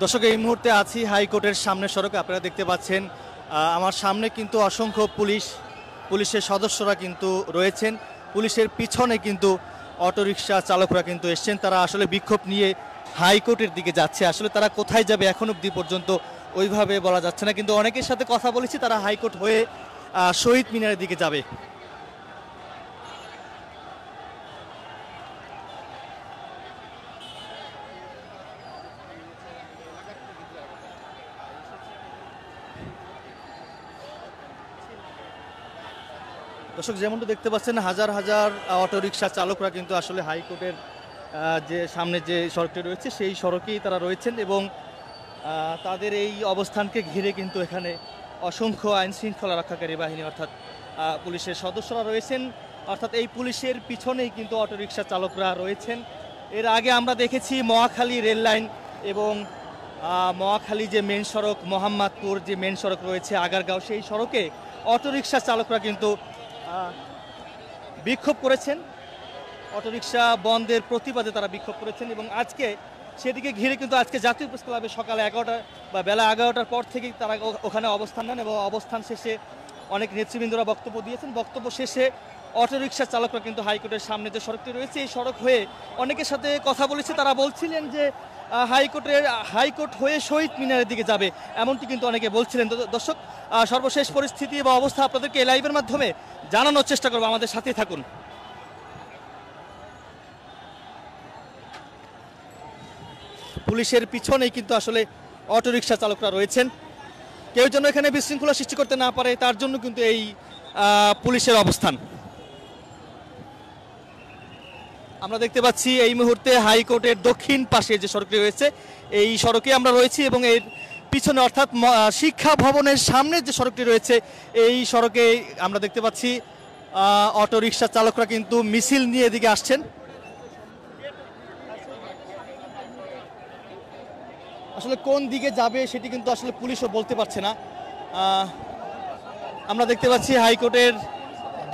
দর্শক, এই মুহূর্তে আছি হাইকোর্টের সামনে সড়কে। আপনারা দেখতে পাচ্ছেন আমার সামনে কিন্তু অসংখ্য পুলিশের সদস্যরা কিন্তু রয়েছেন। পুলিশের পিছনে কিন্তু অটোরিকশা চালকরা কিন্তু এসছেন। তারা আসলে বিক্ষোভ নিয়ে হাইকোর্টের দিকে যাচ্ছে। আসলে তারা কোথায় যাবে এখন অবধি পর্যন্ত ওইভাবে বলা যাচ্ছে না, কিন্তু অনেকের সাথে কথা বলেছি, তারা হাইকোর্ট হয়ে শহীদ মিনারের দিকে যাবে। দর্শক, যেমনটা দেখতে পাচ্ছেন হাজার হাজার অটোরিকশা চালকরা কিন্তু আসলে হাইকোর্টের যে সামনে যে সড়কটি রয়েছে সেই সড়কেই তারা রয়েছেন এবং তাদের এই অবস্থানকে ঘিরে কিন্তু এখানে অসংখ্য আইন শৃঙ্খলা রক্ষাকারী বাহিনী অর্থাৎ পুলিশের সদস্যরা রয়েছেন। অর্থাৎ এই পুলিশের পিছনেই কিন্তু অটোরিকশা চালকরা রয়েছেন। এর আগে আমরা দেখেছি মহাখালী রেল লাইন এবং মহাখালী যে মেন সড়ক, মোহাম্মদপুর যে মেন সড়ক রয়েছে আগারগাঁও, সেই সড়কে অটোরিকশা চালকরা কিন্তু বিক্ষোভ করেছেন। অটোরিকশা বন্ধের প্রতিবাদে তারা বিক্ষোভ করেছেন এবং আজকে সেদিকে ঘিরে কিন্তু আজকে জাতীয় প্রেস ক্লাবে সকাল 11টা বা বেলা 11টার পর থেকেই তারা ওখানে অবস্থান নেন এবং অবস্থান শেষে অনেক নেতৃবৃন্দরা বক্তব্য দিয়েছেন। বক্তব্য শেষে অটোরিকশা চালকরা কিন্তু হাইকোর্টের সামনে যে সড়কটি রয়েছে এই সড়ক হয়ে অনেকের সাথে কথা বলেছে। তারা বলছিলেন যে হাইকোর্ট হয়ে শহীদ মিনারের দিকে যাবে, এমনটি কিন্তু অনেকে বলছিলেন। দর্শক, সর্বশেষ পরিস্থিতি বা অবস্থা আপনাদেরকে এই লাইভের মাধ্যমে জানানোর চেষ্টা করবো, আমাদের সাথেই থাকুন। পুলিশের পিছনেই কিন্তু আসলে অটোরিকশা চালকরা রয়েছেন। কেউ যেন এখানে বিশৃঙ্খলা সৃষ্টি করতে না পারে তার জন্য কিন্তু এই পুলিশের অবস্থান। আমরা দেখতে পাচ্ছি এই মুহূর্তে হাইকোর্টের দক্ষিণ পাশে যে সড়কটি রয়েছে এই সড়কে আমরা রয়েছি এবং এর পিছনে অর্থাৎ শিক্ষা ভবনের সামনে যে সড়কটি রয়েছে এই সড়কে আমরা দেখতে পাচ্ছি অটোরিকশা চালকরা কিন্তু মিছিল নিয়ে এদিকে আসছেন। আসলে কোন দিকে যাবে সেটি কিন্তু আসলে পুলিশও বলতে পারছে না। আমরা দেখতে পাচ্ছি হাইকোর্টের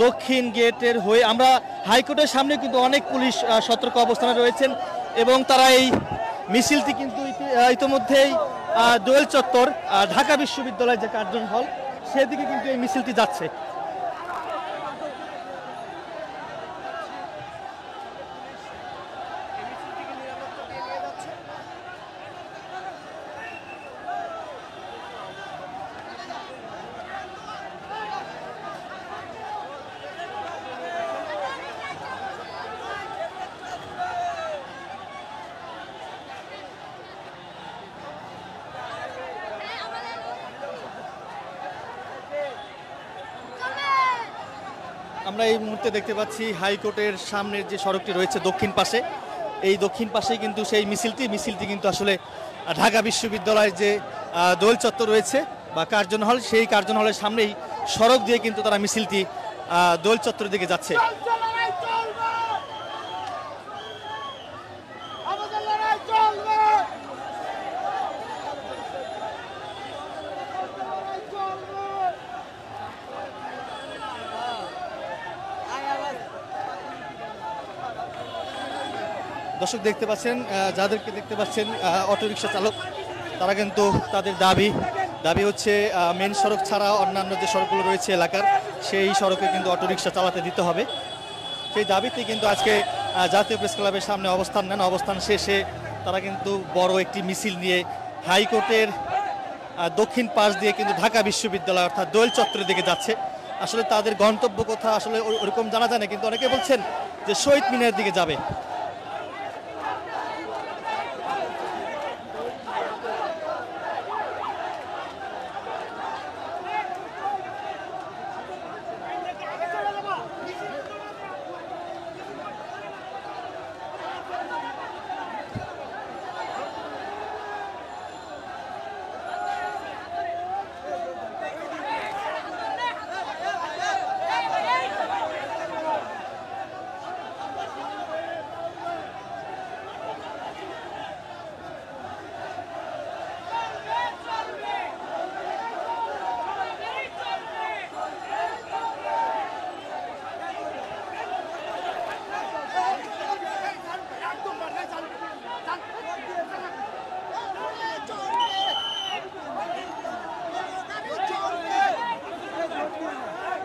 দক্ষিণ গেটের হয়ে আমরা হাইকোর্টের সামনে কিন্তু অনেক পুলিশ সতর্ক অবস্থানে রয়েছেন এবং তারা এই মিছিলটি কিন্তু ইতিমধ্যেই দোয়েল চত্বর, ঢাকা বিশ্ববিদ্যালয়ের যে কার্জন হল, সেদিকে কিন্তু এই মিছিলটি যাচ্ছে। আমরা এই মুহূর্তে দেখতে পাচ্ছি হাইকোর্টের সামনের যে সড়কটি রয়েছে দক্ষিণ পাশে, এই দক্ষিণ পাশেই কিন্তু সেই মিছিলটি কিন্তু আসলে ঢাকা বিশ্ববিদ্যালয়ের যে দোয়েল চত্বর রয়েছে বা কার্জন হল, সেই কার্জন হলের সামনেই সড়ক দিয়ে কিন্তু তারা মিছিলটি দোয়েল চত্বরের দিকে যাচ্ছে। দর্শক, দেখতে পাচ্ছেন যাদেরকে দেখতে পাচ্ছেন অটোরিকশা চালক, তারা কিন্তু তাদের দাবি হচ্ছে মেন সড়ক ছাড়া অন্যান্য যে সড়কগুলো রয়েছে এলাকার সেই সড়কে কিন্তু অটোরিকশা চালাতে দিতে হবে। সেই দাবিতে কিন্তু আজকে জাতীয় প্রেস ক্লাবের সামনে অবস্থান নেন। অবস্থান শেষে তারা কিন্তু বড় একটি মিছিল নিয়ে হাইকোর্টের দক্ষিণ পাশ দিয়ে কিন্তু ঢাকা বিশ্ববিদ্যালয় অর্থাৎ দোয়েল চত্বরের দিকে যাচ্ছে। আসলে তাদের গন্তব্য কোথা আসলে ওরকম জানা যায় না, কিন্তু অনেকে বলছেন যে শহীদ মিনারের দিকে যাবে।